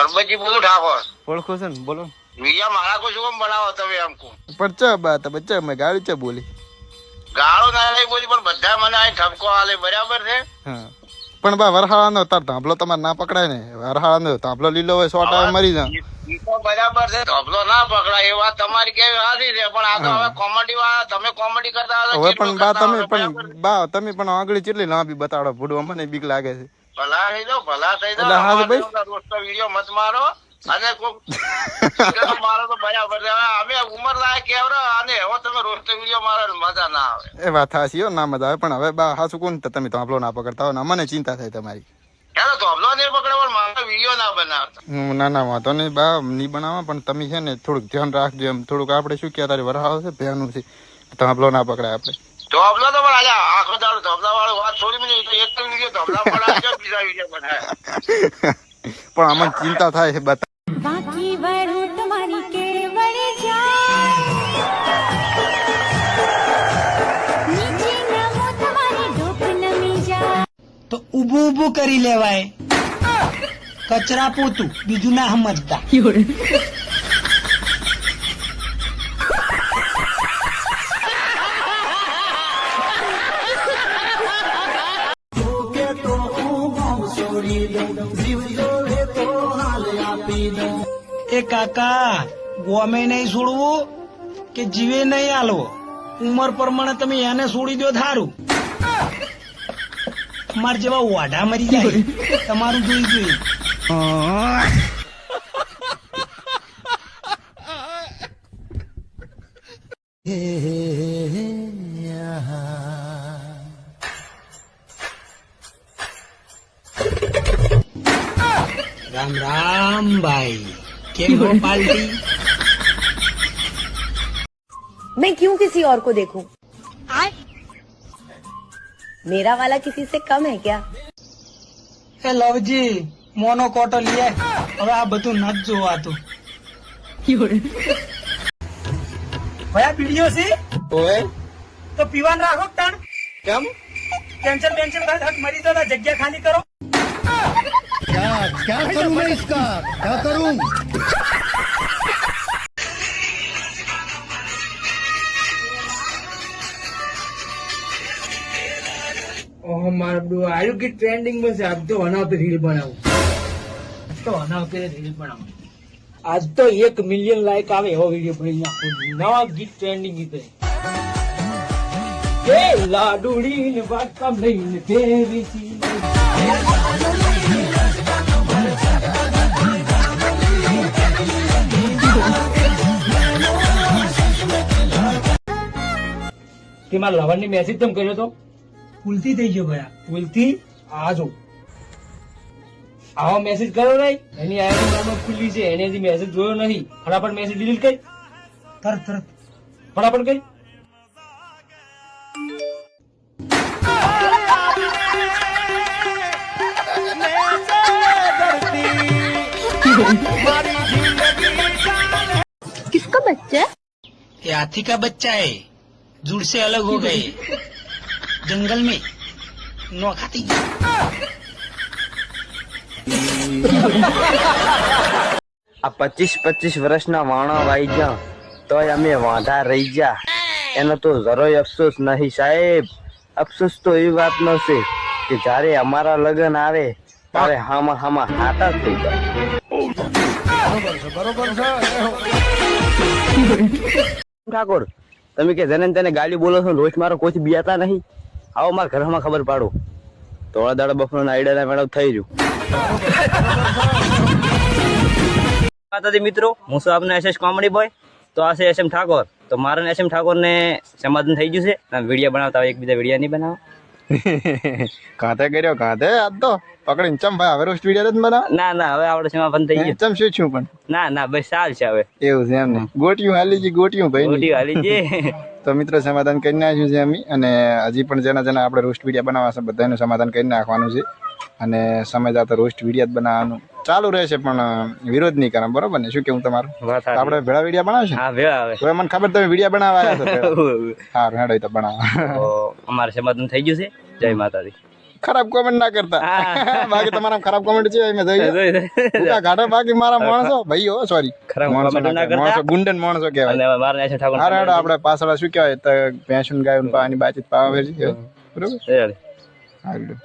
પરબતજી બોલું ઠાકોર. ઓળખો છો ને, બોલો. વિડિયા મારા કોઈ શું બનાવો તમે એમ કહું? પણ ચા બાત બચ્ચા મેં ગાડી ચા બોલી. ગાળો ના લઈ બોલી પણ બધા મને આ ઠપકો આલે બરાબર છે. હા પણ બા વરહાળાનો તાર ધાંભલો તમારે ના પકડાય ને. વરહાળાનો ધાંભલો લીલો હોય 100 ટાઈમ મરી જાય. ઈ તો બરાબર છે, ધોબલો ના પકડાય એ વાત તમારી કેવી સાચી છે, પણ આ તો હવે કોમેડી વાળા તમે કોમેડી કરતા હશો, હવે ચીટકો પણ બા કરતા તમે હશો, પણ બરાબર? બા તમે પણ આંગળી કેટલી લાંબી બતાડો ભૂડવા, મને બીક લાગે છે. ભલા થઈ જાઓ, ભલા થઈ એટલે હા તો ભાઈ. જાઓ. દોસ્તો વિડીયો મત મારો અને કોક મારો તો બરાબર છે. હવે અમે ઉંમર લાયક કેવરો અને હવે તમે રોસ્ટ વિડીયો મારો મજા ના આવે. એ વાત હાચી હો, ના મજા આવે. પણ હવે બા હાસુ કોણ તમે ધાંભલો ના પકડતા હો ને મને ચિંતા થાય તમારી. ચાલો ધોબલો નહીં પકડે પણ મારો વિડીયો ના બનાવતા. ના ના વાંધો નહીં બા, નહીં બનાવવા. પણ તમે છે ને થોડુંક ધ્યાન રાખજો. એમ થોડુંક આપણે શું કહેતા તારી વરહાળો છે ભયાનું છે, ધાંભલો ના પકડાય આપણે. ધોબલો તો પણ આજે આખો દાડો ધોબલા વાળો વાત છોડી મને તો એક વિડીયો ધોબલા બનાવજો, બીજા વિડીયો બનાવે. પણ આમાં ચિંતા થાય છે બતા. बाकी वरू तुम्हारी केवड़ जाए नीचे नमो तुम्हारी डोक नमी जाए તો ઊભું ઊભું કરી લેવાય, કચરા પોતું બીજું ના સમજતા. એ કાકા, ગોમે નહીં છોડવું કે જીવે નહીં આલવો, ઉંમર પ્રમાણે તમે એને છોડી દો થારું. તમાર જેવા વાઢા મરી જાય તમારું જોઈ જોઈ. રામ રામ ભાઈ, કેમ હો પાલટી? मैं क्यों किसी और को देखूं? मेरा वाला किसी से कम है क्या? એ લવજી, મોનો કોટો લઈ આય. હવે આ બધું નથી જોવાતું. ભયા પીડીઓ છે ઓય તો પીવાન રાખો તાણ. કેમ? ટેન્શન ટેન્શન હટ મરી જતા, જગ્યા ખાલી કરો. क्या करूं मैं इसका, क्या करूं? ઓહ મારા બ્રો, આયુ કે ટ્રેન્ડિંગ માં છે. આજ તો વના पे રીલ બનાવું, આજ તો વના पे રીલ બનાવું. આજ તો 1 મિલિયન લાઈક આવે એવો વિડીયો બનાવી નાખું. નવા ગીત ટ્રેન્ડિંગ ગીત એ લાડુડી ને વાટકામ લઈને ફેરી છી. તે મારા લવર ની મેસેજ તમે કર્યો તો ભૂલથી થઈ ગયો ભયા, ભૂલથી. આ જો આવો મેસેજ કર્યો નહીં, એની આઈડી નામ ખુલ્લી છે, એને હજી મેસેજ જોયો નહીં. ફટાફટ મેસેજ ડિલીટ કરી, તરત તરત ફટાફટ કરી. किसका बच्चा? ये हाथी का बच्चा है, जुड़ से अलग हो गए जंगल में नौखाती. આ 25 વર્ષના વાણા વાઈ જા તોય અમે વાંધા રહી જા, એનો તો જરાય અફસોસ નહીં સાહેબ. અફસોસ તો એ વાતનો છે કે જ્યારે અમારા લગ્ન આવે ત્યારે હામાં હાટા થઈ જાય. ઠાકોર, તમે કે જને તેને ગાલી બોલો છો, રોજ મારો કોઈ બિયાતા નહીં. આવો મારા ઘરમાં ખબર પાડો. થોડા દાડા બફરો ના આઈડિયા મેળવ થઈ રહ્યું. માતાજી મિત્રો, હું છું આપનો એસએસ કોમેડી બોય. તો આ છે SM ઠાકોર. તો મારા SM ઠાકોર ને સમાધાન થઈ ગયું છે. વિડીયો બનાવતા હોય, એકબીજા વિડીયો નહીં બનાવો. કાંતે કર્યો કાંતે આજ તો પકડીને ચમ ભાઈ હવે રોસ્ટ વિડીયો જ બનાવ. ના ના, હવે આપણે સમાધાન થઈ ગયું. ચમ શું છું પણ ના ના, બસ ચાલ છે હવે. એવું છે એમ ને. ગોટિયું હાલી જી, ગોટિયું ભાઈ મોટી હાલી છે. તો મિત્રો સમાધાન કરી નાખ્યું છે અમે. અને હજી પણ જેના જેના આપણે રોસ્ટ વિડીયો બનાવવા છે બધાનું સમાધાન કરી નાખવાનું છે. અને સમય જતા રોસ્ટ વિડીયો જ બનાવવાનું ચાલુ રહેશે, પણ વિરોધ નહીં કરે, બરોબર ને? શું કેવું તમારું? આપણે ભેળા વિડીયો બનાવશે. હા ભેળા આવે. હવે મને ખબર તમે વિડીયો બનાવવા આવ્યા છો. સારું હેડો તો બનાવો. અમારે સમાધાન થઈ ગયું છે. જય માતાજી. ખરાબ કોમેન્ટ ના કરતા બાકી તમારા ખરાબ કોમેન્ટ છે મેં જોઈ ભૂકા ઘાટા બાકી મારા માણસો ભાઈઓ સોરી ખરાબ માણસો comment ના કરતા. માણસો ગુંડન માણસો કહેવાય અને મારા નેસે ઠાકોર હારે હેડો આપણે પાછળ શું કહેવાય તો ભેંસું ગાયું પાવાની બાતચીત પાવા છે બરોબર એ હારું.